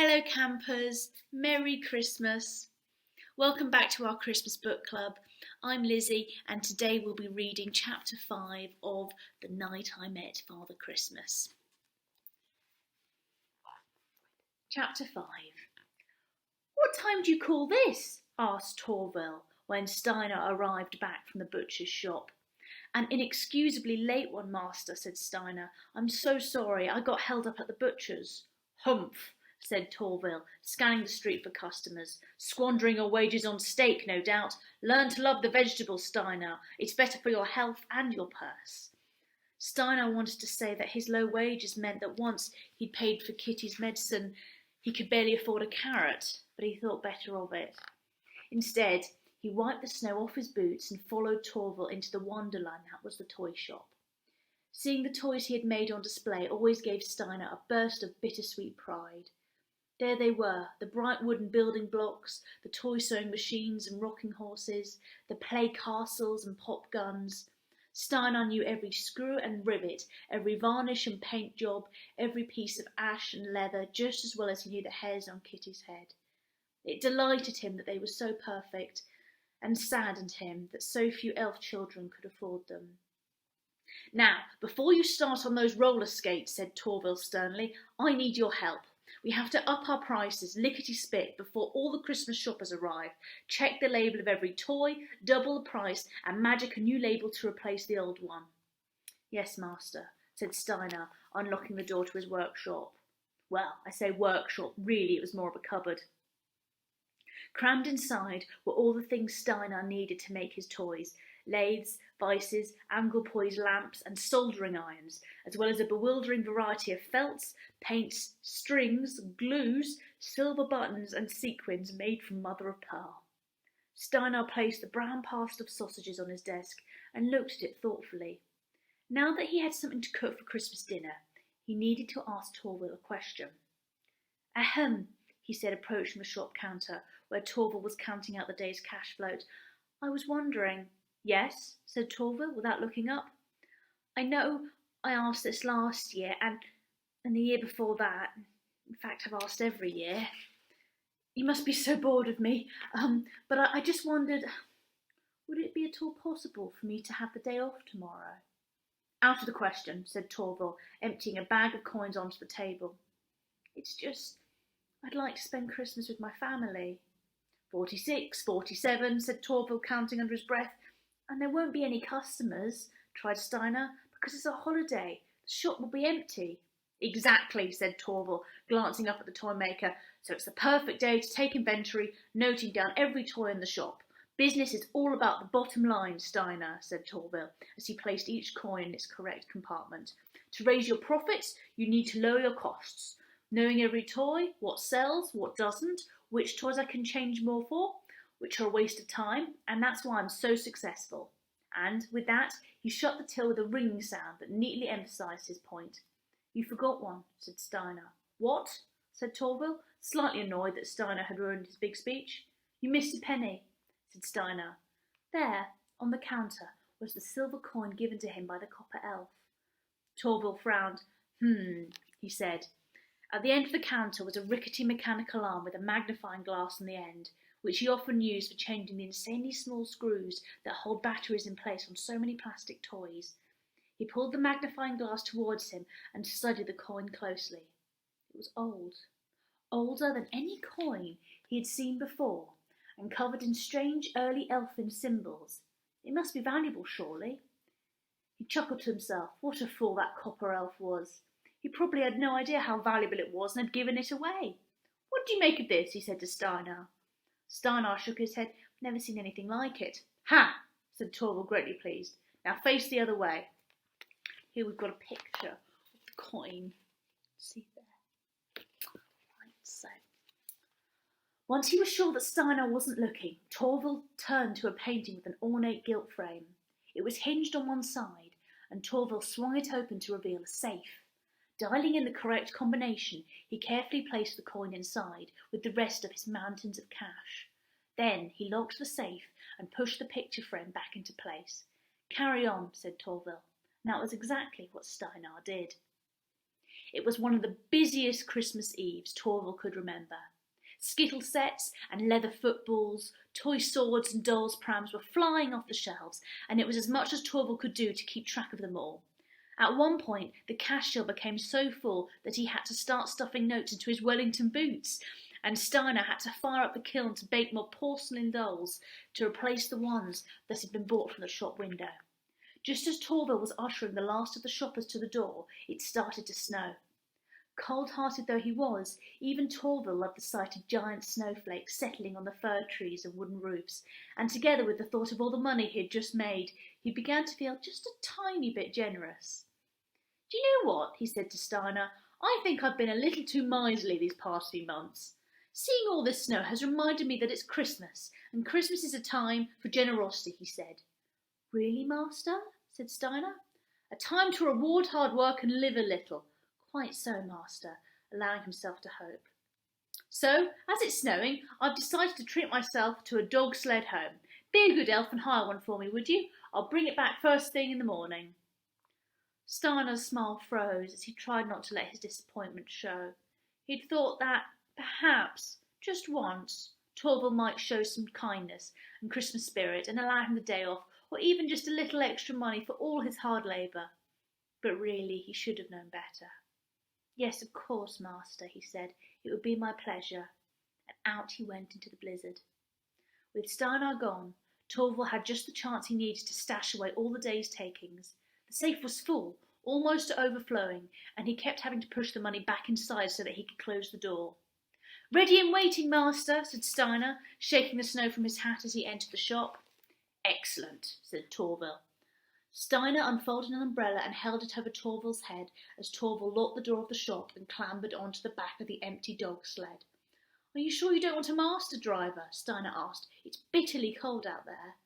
Hello campers, Merry Christmas. Welcome back to our Christmas book club. I'm Lizzie and today we'll be reading chapter 5 of The Night I Met Father Christmas. Chapter 5. What time do you call this? Asked Torville when Steiner arrived back from the butcher's shop. An inexcusably late one, master, said Steiner. I'm so sorry, I got held up at the butcher's. Humph, said Torville, scanning the street for customers. Squandering your wages on steak, no doubt. Learn to love the vegetables, Steiner. It's better for your health and your purse. Steiner wanted to say that his low wages meant that once he'd paid for Kitty's medicine, he could barely afford a carrot, but he thought better of it. Instead, he wiped the snow off his boots and followed Torville into the wonderland that was the toy shop. Seeing the toys he had made on display always gave Steiner a burst of bittersweet pride. There they were, the bright wooden building blocks, the toy sewing machines and rocking horses, the play castles and pop guns. Steiner knew every screw and rivet, every varnish and paint job, every piece of ash and leather just as well as he knew the hairs on Kitty's head. It delighted him that they were so perfect, and saddened him that so few elf children could afford them. Now, before you start on those roller skates, said Torville sternly, I need your help. We have to up our prices lickety-split before all the Christmas shoppers arrive. Check the label of every toy, double the price, and magic a new label to replace the old one. Yes, master, said Steiner, unlocking the door to his workshop. Well, I say workshop, really it was more of a cupboard. Crammed inside were all the things Steiner needed to make his toys, lathes, vices, anglepoise lamps and soldering irons, as well as a bewildering variety of felts, paints, strings, glues, silver buttons and sequins made from mother of pearl. Steiner placed the brown pasty of sausages on his desk and looked at it thoughtfully. Now that he had something to cook for Christmas dinner, he needed to ask Torville a question. Ahem, he said, approaching the shop counter, where Torville was counting out the day's cash float. I was wondering. Yes, said Torville, without looking up. I know I asked this last year, and the year before that. In fact, I've asked every year. You must be so bored of me. But I just wondered, would it be at all possible for me to have the day off tomorrow? Out of the question, said Torville, emptying a bag of coins onto the table. It's just, I'd like to spend Christmas with my family. 46, 47, said Torville, counting under his breath. And there won't be any customers, tried Steiner, because it's a holiday. The shop will be empty. Exactly, said Torville, glancing up at the toy maker. So it's the perfect day to take inventory, noting down every toy in the shop. Business is all about the bottom line, Steiner, said Torville, as he placed each coin in its correct compartment. To raise your profits, you need to lower your costs. Knowing every toy, what sells, what doesn't, which toys I can change more for, which are a waste of time, and that's why I'm so successful. And with that, he shut the till with a ringing sound that neatly emphasised his point. You forgot one, said Steiner. What? Said Torville, slightly annoyed that Steiner had ruined his big speech. You missed a penny, said Steiner. There, on the counter, was the silver coin given to him by the copper elf. Torville frowned. He said. At the end of the counter was a rickety mechanical arm with a magnifying glass on the end, which he often used for changing the insanely small screws that hold batteries in place on so many plastic toys. He pulled the magnifying glass towards him and studied the coin closely. It was old, older than any coin he had seen before, and covered in strange early elfin symbols. It must be valuable, surely. He chuckled to himself. What a fool that copper elf was. He probably had no idea how valuable it was and had given it away. What do you make of this? He said to Steiner. Steiner shook his head. Never seen anything like it. Ha! Said Torville, greatly pleased. Now face the other way. Here we've got a picture of the coin. See there. Right, so. Once he was sure that Steiner wasn't looking, Torville turned to a painting with an ornate gilt frame. It was hinged on one side, and Torville swung it open to reveal a safe. Dialing in the correct combination, he carefully placed the coin inside with the rest of his mountains of cash. Then he locked the safe and pushed the picture frame back into place. Carry on, said Torville. And that was exactly what Steiner did. It was one of the busiest Christmas Eves Torval could remember. Skittle sets and leather footballs, toy swords and dolls' prams were flying off the shelves, and it was as much as Torval could do to keep track of them all. At one point, the cash till became so full that he had to start stuffing notes into his Wellington boots, and Steiner had to fire up the kiln to bake more porcelain dolls to replace the ones that had been bought from the shop window. Just as Torval was ushering the last of the shoppers to the door, it started to snow. Cold-hearted though he was, even Torval loved the sight of giant snowflakes settling on the fir trees and wooden roofs, and together with the thought of all the money he had just made, he began to feel just a tiny bit generous. "Do you know what?" he said to Steiner. "I think I've been a little too miserly these past few months. Seeing all this snow has reminded me that it's Christmas, and Christmas is a time for generosity," he said. "Really, master?" said Steiner. "A time to reward hard work and live a little." "Quite so, master," allowing himself to hope. "So, as it's snowing, I've decided to treat myself to a dog sled home. Be a good elf and hire one for me, would you? I'll bring it back first thing in the morning." Steiner's smile froze as he tried not to let his disappointment show. He'd thought that, perhaps, just once, Torval might show some kindness and Christmas spirit and allow him the day off, or even just a little extra money for all his hard labour. But really, he should have known better. "Yes, of course, master," he said. "It would be my pleasure." And out he went into the blizzard. With Steiner gone, Torval had just the chance he needed to stash away all the day's takings. The safe was full, almost to overflowing, and he kept having to push the money back inside so that he could close the door. "Ready and waiting, master," said Steiner, shaking the snow from his hat as he entered the shop. "Excellent," said Torval. Steiner unfolded an umbrella and held it over Torval's head as Torval locked the door of the shop and clambered onto the back of the empty dog sled. "Are you sure you don't want a master driver?" Steiner asked. "It's bitterly cold out there."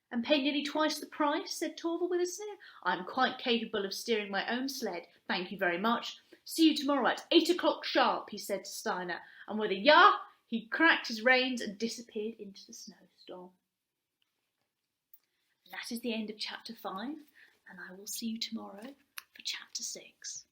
"And pay nearly twice the price?" said Torval with a sneer. "I'm quite capable of steering my own sled, thank you very much. See you tomorrow at 8 o'clock sharp," he said to Steiner, and with a yah, he cracked his reins and disappeared into the snowstorm. And that is the end of chapter 5, and I will see you tomorrow for chapter 6.